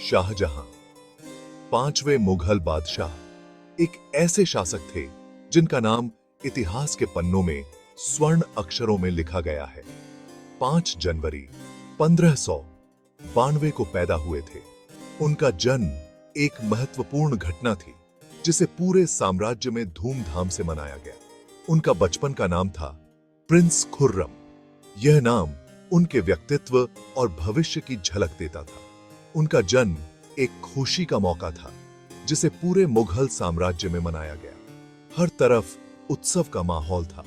शाहजहां, पांचवें मुगल बादशाह, एक ऐसे शासक थे जिनका नाम इतिहास के पन्नों में स्वर्ण अक्षरों में लिखा गया है। 5 जनवरी 1592 को पैदा हुए थे। उनका जन्म एक महत्वपूर्ण घटना थी जिसे पूरे साम्राज्य में धूमधाम से मनाया गया। उनका बचपन का नाम था प्रिंस खुर्रम। यह नाम उनके व्यक्तित्व और भविष्य की झलक देता था। उनका जन्म एक खुशी का मौका था जिसे पूरे मुगल साम्राज्य में मनाया गया। हर तरफ उत्सव का माहौल था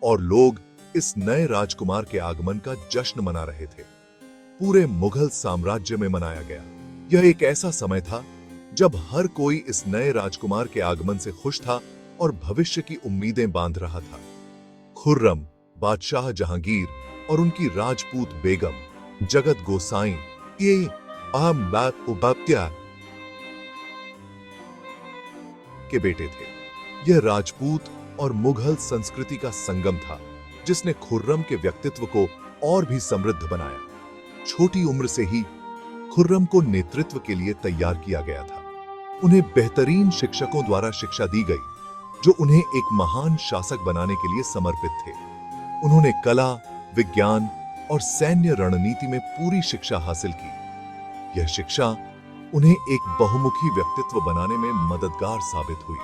और लोग इस नए राजकुमार के आगमन का जश्न मना रहे थे। पूरे मुगल साम्राज्य में मनाया गया। यह एक ऐसा समय था जब हर कोई इस नए राजकुमार के आगमन से खुश था और भविष्य की उम्मीदें बांध रहा था। खुर्रम, बादशाह जहांगीर और उनकी राजपूत बेगम जगत गोसाई के बेटे थे। यह राजपूत और मुगल संस्कृति का संगम था जिसने खुर्रम के व्यक्तित्व को और भी समृद्ध बनाया। छोटी उम्र से ही खुर्रम को नेतृत्व के लिए तैयार किया गया था। उन्हें बेहतरीन शिक्षकों द्वारा शिक्षा दी गई जो उन्हें एक महान शासक बनाने के लिए समर्पित थे। उन्होंने कला, विज्ञान और सैन्य रणनीति में पूरी शिक्षा हासिल की। यह शिक्षा उन्हें एक बहुमुखी व्यक्तित्व बनाने में मददगार साबित हुई।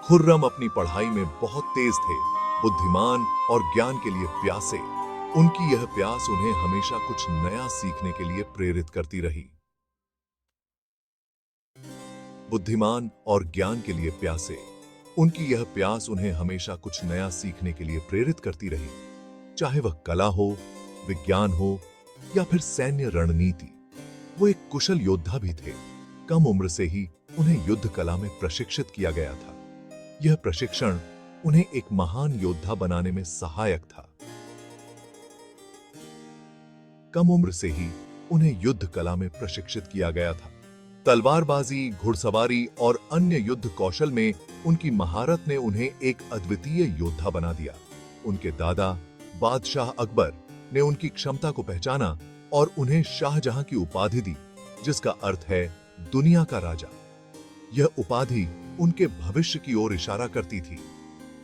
खुर्रम अपनी पढ़ाई में बहुत तेज थे, बुद्धिमान और ज्ञान के लिए प्यासे। उनकी यह प्यास उन्हें हमेशा कुछ नया सीखने के लिए प्रेरित करती रही। बुद्धिमान और ज्ञान के लिए प्यासे, उनकी यह प्यास उन्हें हमेशा कुछ नया सीखने के लिए प्रेरित करती रही, चाहे वह कला हो, विज्ञान हो या फिर सैन्य रणनीति। वो एक कुशल योद्धा भी थे। कम उम्र से ही उन्हें युद्ध कला में प्रशिक्षित किया गया था। यह प्रशिक्षण उन्हें एक महान योद्धा बनाने में सहायक था। कम उम्र से ही उन्हें युद्ध कला में प्रशिक्षित किया गया था। तलवारबाजी, घुड़सवारी और अन्य युद्ध कौशल में उनकी महारत ने उन्हें एक अद्वितीय योद्धा बना दिया। उनके दादा बादशाह अकबर ने उनकी क्षमता को पहचाना और उन्हें शाहजहां की उपाधि दी, जिसका अर्थ है दुनिया का राजा। यह उपाधि उनके भविष्य की ओर इशारा करती थी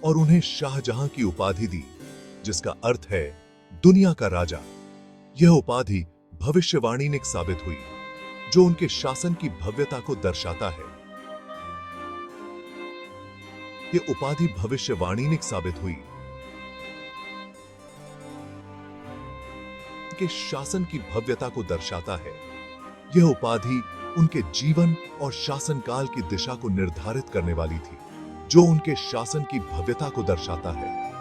और उन्हें शाहजहां की उपाधि दी, जिसका अर्थ है दुनिया का राजा। यह उपाधि भविष्यवाणीनिक साबित हुई, जो उनके शासन की भव्यता को दर्शाता है। यह उपाधि भविष्यवाणीनिक साबित हुई के शासन की भव्यता को दर्शाता है। यह उपाधि उनके जीवन और शासनकाल की दिशा को निर्धारित करने वाली थी, जो उनके शासन की भव्यता को दर्शाता है।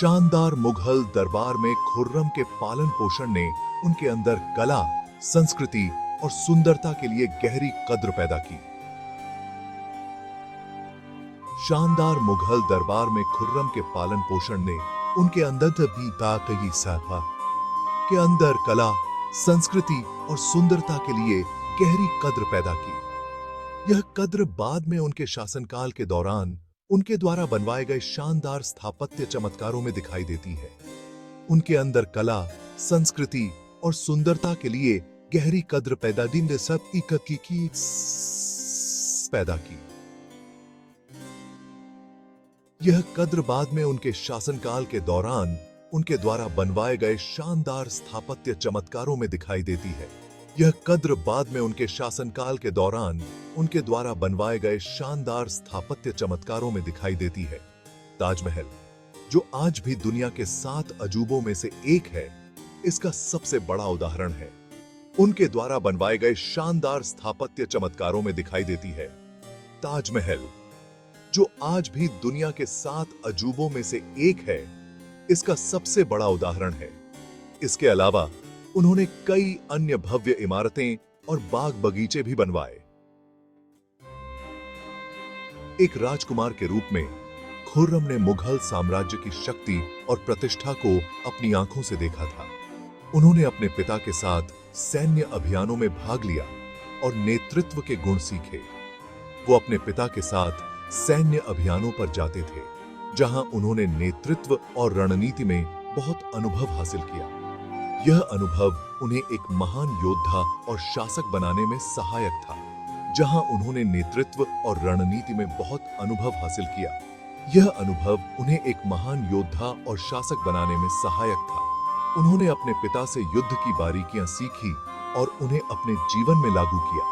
शानदार मुगल दरबार में खुर्रम के पालन पोषण ने उनके अंदर कला, संस्कृति और सुंदरता के लिए गहरी कद्र पैदा की। शानदार मुगल दरबार में खुर्रम के पालन पोषण ने उनके अंदर भी ताकई साफा के अंदर कला, संस्कृति और सुंदरता के लिए गहरी कद्र पैदा की। यह कद्र बाद में उनके शासनकाल के दौरान उनके द्वारा बनवाए गए शानदार स्थापत्य चमत्कारों में दिखाई देती है। उनके अंदर कला, संस्कृति और सुंदरता के लिए गहरी कद्र पैदा की। यह कद्र बाद में उनके शासनकाल के दौरान उनके द्वारा बनवाए गए शानदार स्थापत्य चमत्कारों में दिखाई देती है। यह कद्र बाद में उनके शासनकाल के दौरान उनके द्वारा बनवाए गए शानदार स्थापत्य चमत्कारों में दिखाई देती है। ताजमहल, जो आज भी दुनिया के 7 अजूबों में से एक है, इसका सबसे बड़ा उदाहरण है। उनके द्वारा बनवाए गए शानदार स्थापत्य चमत्कारों में दिखाई देती है। ताजमहल, जो आज भी दुनिया के 7 अजूबों में से एक है, इसका सबसे बड़ा उदाहरण है। इसके अलावा उन्होंने कई अन्य भव्य इमारतें और बाग बगीचे भी बनवाए। एक राजकुमार के रूप में खुर्रम ने मुगल साम्राज्य की शक्ति और प्रतिष्ठा को अपनी आंखों से देखा था। उन्होंने अपने पिता के साथ सैन्य अभियानों में भाग लिया और नेतृत्व के गुण सीखे। वो अपने पिता के साथ सैन्य अभियानों पर जाते थे, जहां उन्होंने नेतृत्व और रणनीति में बहुत अनुभव हासिल किया। यह अनुभव उन्हें एक महान योद्धा और शासक बनाने में सहायक था, जहां उन्होंने नेतृत्व और रणनीति में बहुत अनुभव हासिल किया। यह अनुभव उन्हें एक महान योद्धा और शासक बनाने में सहायक था। उन्होंने अपने पिता से युद्ध की बारीकियां सीखी और उन्हें अपने जीवन में लागू किया।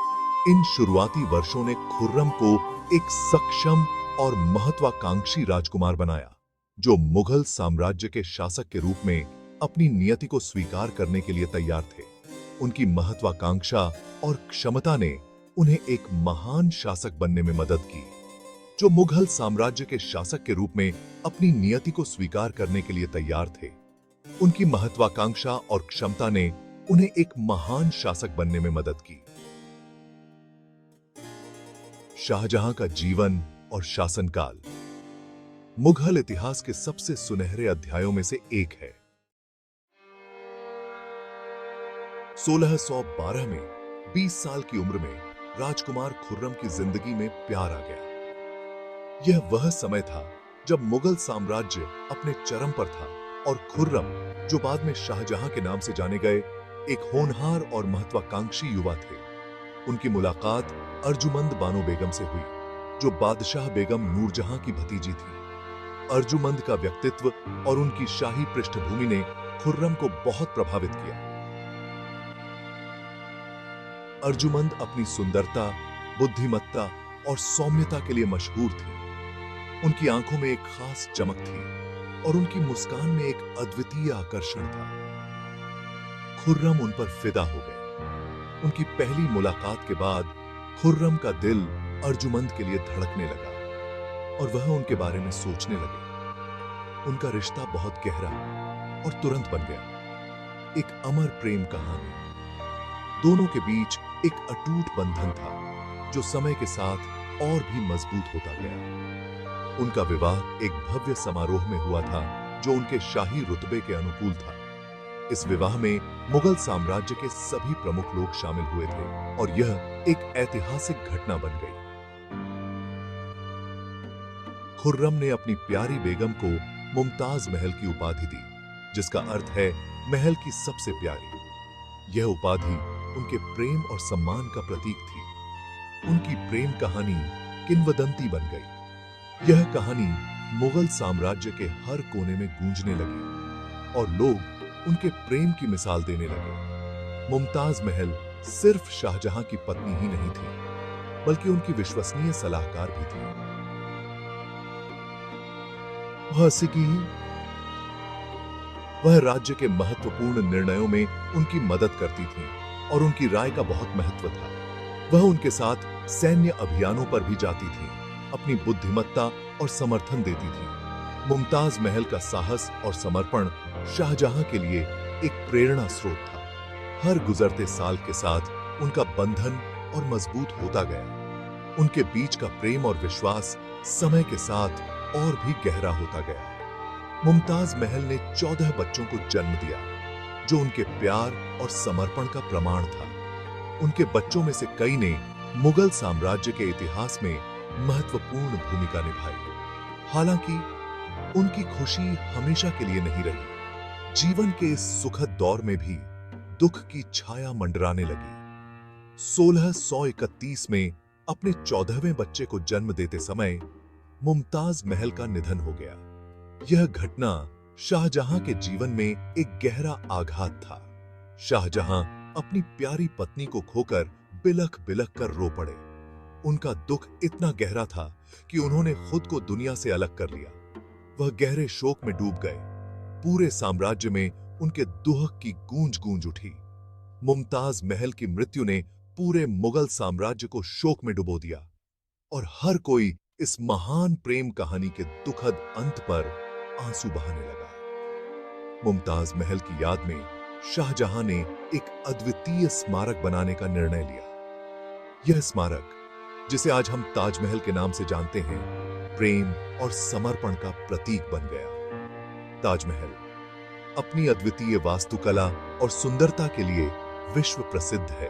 इन शुरुआती वर्षों ने खुर्रम को एक सक्षम और महत्वाकांक्षी राजकुमार बनाया, जो मुगल साम्राज्य के शासक के रूप में अपनी नियति को स्वीकार करने के लिए तैयार थे। उनकी महत्वाकांक्षा और क्षमता ने उन्हें एक महान शासक बनने में मदद की, जो मुगल साम्राज्य के शासक के रूप में अपनी नियति को स्वीकार करने के लिए तैयार थे। उनकी महत्वाकांक्षा और क्षमता ने उन्हें एक महान शासक बनने में मदद की। शाहजहां का जीवन और शासनकाल मुगल इतिहास के सबसे सुनहरे अध्यायों में से एक है। 1612 में 20 साल की उम्र में राजकुमार खुर्रम की जिंदगी में प्यार आ गया। यह वह समय था जब मुगल साम्राज्य अपने चरम पर था और खुर्रम, जो बाद में शाहजहां के नाम से जाने गए, एक होनहार और महत्वाकांक्षी युवा थे। उनकी मुलाकात अर्जुमंद बानो बेगम से हुई, जो बादशाह बेगम नूरजहां की भतीजी थी। अर्जुमंद का व्यक्तित्व और उनकी शाही पृष्ठभूमि ने खुर्रम को बहुत प्रभावित किया। अर्जुमंद अपनी सुंदरता, बुद्धिमत्ता और सौम्यता के लिए मशहूर थी। उनकी आंखों में एक खास चमक थी और उनकी मुस्कान में एक अद्वितीय आकर्षण था। खुर्रम उन पर फिदा हो गए। उनकी पहली मुलाकात के बाद खुर्रम का दिल अर्जुमंद के लिए धड़कने लगा और वह उनके बारे में सोचने लगे। उनका रिश्ता बहुत गहरा और तुरंत बन गया, एक अमर प्रेम कहानी। दोनों के बीच एक अटूट बंधन था, जो समय के साथ और भी मजबूत होता गया। उनका विवाह एक भव्य समारोह में हुआ था, जो उनके शाही रुतबे के अनुकूल था। इस विवाह में मुगल साम्राज्य के सभी प्रमुख लोग शामिल हुए थे और यह एक ऐतिहासिक घटना बन गई। खुर्रम ने अपनी प्यारी बेगम को मुमताज महल की उपाधि दी, जिसका अर्थ है महल की सबसे प्यारी। यह उपाधि उनके प्रेम और सम्मान का प्रतीक थी। उनकी प्रेम कहानी किंवदंती बन गई। यह कहानी मुगल साम्राज्य के हर कोने में गूंजने लगी और लोग उनके प्रेम की मिसाल देने लगे। मुमताज महल सिर्फ शाहजहां की पत्नी ही नहीं थी, बल्कि उनकी विश्वसनीय सलाहकार भी थी। वह राज्य के महत्वपूर्ण निर्णयों में उनकी मदद करती थी और उनकी राय का बहुत महत्व था। वह उनके साथ सैन्य अभियानों पर भी जाती थी, अपनी बुद्धिमत्ता और समर्थन देती थी। मुमताज महल का साहस और समर्पण शाहजहां के लिए एक प्रेरणा स्रोत था। हर गुजरते साल के साथ उनका बंधन और मजबूत होता गया। उनके बीच का प्रेम और विश्वास समय के साथ और भी गहरा होता गया। मुमताज महल ने 14 बच्चों को जन्म दिया, जो उनके प्यार और समर्पण का प्रमाण था। उनके बच्चों में से कई ने मुगल साम्राज्य के इतिहास में महत्वपूर्ण भूमिका निभाई। हालांकि उनकी खुशी हमेशा के लिए नहीं रही। जीवन के इस सुखद दौर में भी दुख की छाया मंडराने लगी। 1631 में अपने 14वें बच्चे को जन्म देते समय मुमताज महल का निधन हो गया। यह घटना शाहजहां के जीवन में एक गहरा आघात था। शाहजहां अपनी प्यारी पत्नी को खोकर बिलख बिलख कर रो पड़े। उनका दुख इतना गहरा था कि उन्होंने खुद को दुनिया से अलग कर लिया। वह गहरे शोक में डूब गए। पूरे साम्राज्य में उनके दुख की गूंज गूंज उठी। मुमताज महल की मृत्यु ने पूरे मुगल साम्राज्य को शोक में डुबो दिया और हर कोई इस महान प्रेम कहानी के दुखद अंत पर आंसू बहाने लगा। मुमताज महल की याद में शाहजहां ने एक अद्वितीय स्मारक बनाने का निर्णय लिया। यह स्मारक, जिसे आज हम ताजमहल के नाम से जानते हैं, प्रेम और समर्पण का प्रतीक बन गया। ताजमहल अपनी अद्वितीय वास्तुकला और सुंदरता के लिए विश्व प्रसिद्ध है।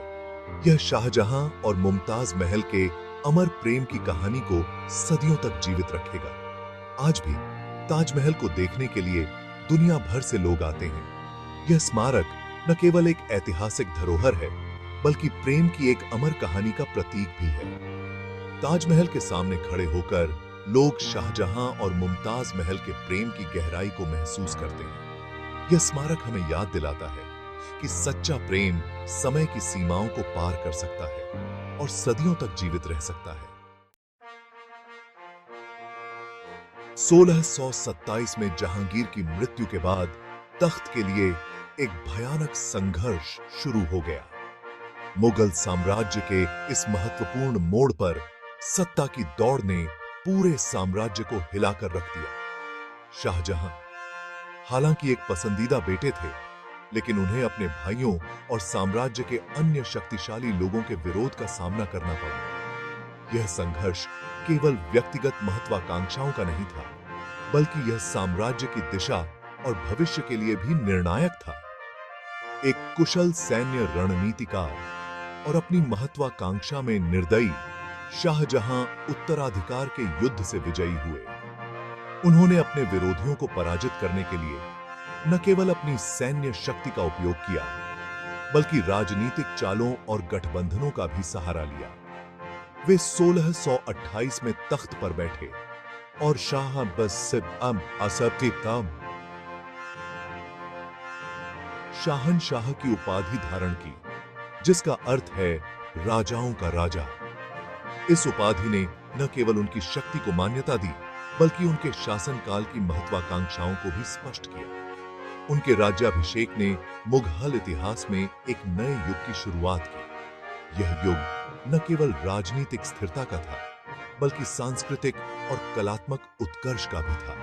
यह शाहजहां और मुमताज महल के अमर प्रेम की कहानी को सदियों तक जीवित रखेगा। आज भी ताजमहल को देखने के लिए दुनिया भर से लोग आते हैं। यह स्मारक न केवल एक ऐतिहासिक धरोहर है, बल्कि प्रेम की एक अमर कहानी का प्रतीक भी है। ताजमहल के सामने खड़े होकर लोग शाहजहां और मुमताज महल के प्रेम की गहराई को महसूस करते हैं। यह स्मारक हमें याद दिलाता है कि सच्चा प्रेम समय की सीमाओं को पार कर सकता है और सदियों तक जीवित रह सकता है। 1627 में जहांगीर की मृत्यु के बाद तख्त के लिए एक भयानक संघर्ष शुरू हो गया। मुगल साम्राज्य के इस महत्वपूर्ण मोड़ पर सत्ता की दौड़ ने पूरे साम्राज्य को हिलाकर रख दिया। शाहजहां हालांकि एक पसंदीदा बेटे थे, लेकिन उन्हें अपने भाइयों और साम्राज्य के अन्य शक्तिशाली लोगों के विरोध का सामना करना पड़ा। यह संघर्ष केवल व्यक्तिगत महत्वाकांक्षाओं का नहीं था, बल्कि यह साम्राज्य की दिशा और भविष्य के लिए भी निर्णायक था। एक कुशल सैन्य रणनीतिकार और अपनी महत्वाकांक्षा में निर्दयी शाहजहां उत्तराधिकार के युद्ध से विजयी हुए। उन्होंने अपने विरोधियों को पराजित करने के लिए न केवल अपनी सैन्य शक्ति का उपयोग किया, बल्कि राजनीतिक चालों और गठबंधनों का भी सहारा लिया। वे 1628 में तख्त पर बैठे और शाह शाहनशाह की उपाधि धारण की, जिसका अर्थ है राजाओं का राजा। इस उपाधि ने न केवल उनकी शक्ति को मान्यता दी, बल्कि उनके शासनकाल की महत्वाकांक्षाओं को भी स्पष्ट किया। उनके राज्याभिषेक ने मुगल इतिहास में एक नए युग की शुरुआत की। यह युग न केवल राजनीतिक स्थिरता का था, बल्कि सांस्कृतिक और कलात्मक उत्कर्ष का भी था।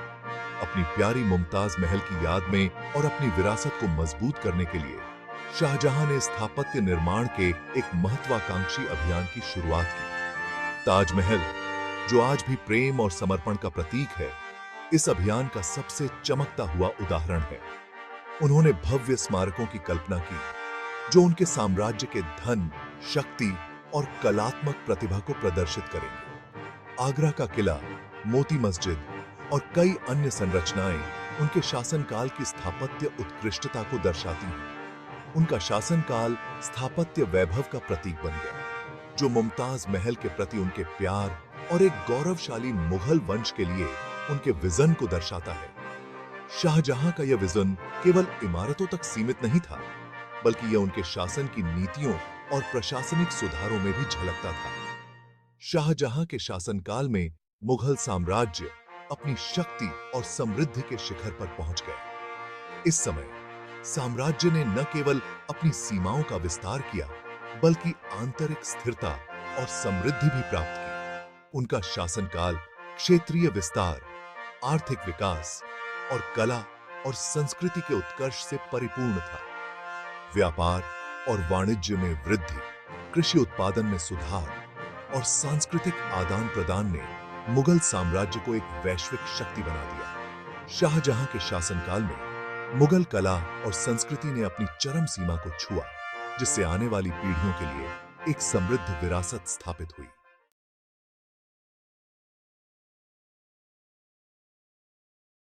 अपनी प्यारी मुमताज महल की याद में और अपनी विरासत को मजबूत करने के लिए शाहजहां ने स्थापत्य निर्माण के एक महत्वाकांक्षी अभियान की शुरुआत की। ताजमहल, जो आज भी प्रेम और समर्पण का प्रतीक है, इस अभियान का सबसे चमकता हुआ उदाहरण है। उन्होंने भव्य स्मारकों की कल्पना की, जो उनके साम्राज्य के धन, शक्ति और कलात्मक प्रतिभा को प्रदर्शित करेंगे। आगरा का किला, मोती मस्जिद और कई अन्य संरचनाएं उनके शासनकाल की स्थापत्य उत्कृष्टता को दर्शाती हैं। उनका शासनकाल स्थापत्य वैभव का प्रतीक बन गया, जो मुमताज महल के प्रति उनके प्यार और एक गौरवशाली मुगल वंश के लिए उनके विजन को दर्शाता है। शाहजहां का यह विजन केवल इमारतों तक सीमित नहीं था, बल्कि यह उनके शासन की नीतियों और प्रशासनिक सुधारों में भी झलकता था। शाहजहां के शासनकाल में मुगल साम्राज्य अपनी शक्ति और समृद्धि के शिखर पर पहुंच गया। इस समय साम्राज्य ने न केवल अपनी सीमाओं का विस्तार किया, बल्कि आंतरिक स्थिरता और समृद्धि भी प्राप्त की। उनका शासनकाल क्षेत्रीय विस्तार, आर्थिक विकास और कला और संस्कृति के उत्कर्ष से परिपूर्ण था। व्यापार और वाणिज्य में वृद्धि, कृषि उत्पादन में सुधार और सांस्कृतिक आदान प्रदान ने मुगल साम्राज्य को एक वैश्विक शक्ति बना दिया। शाहजहां के शासनकाल में मुगल कला और संस्कृति ने अपनी चरम सीमा को छुआ, जिससे आने वाली पीढ़ियों के लिए एक समृद्ध विरासत स्थापित हुई।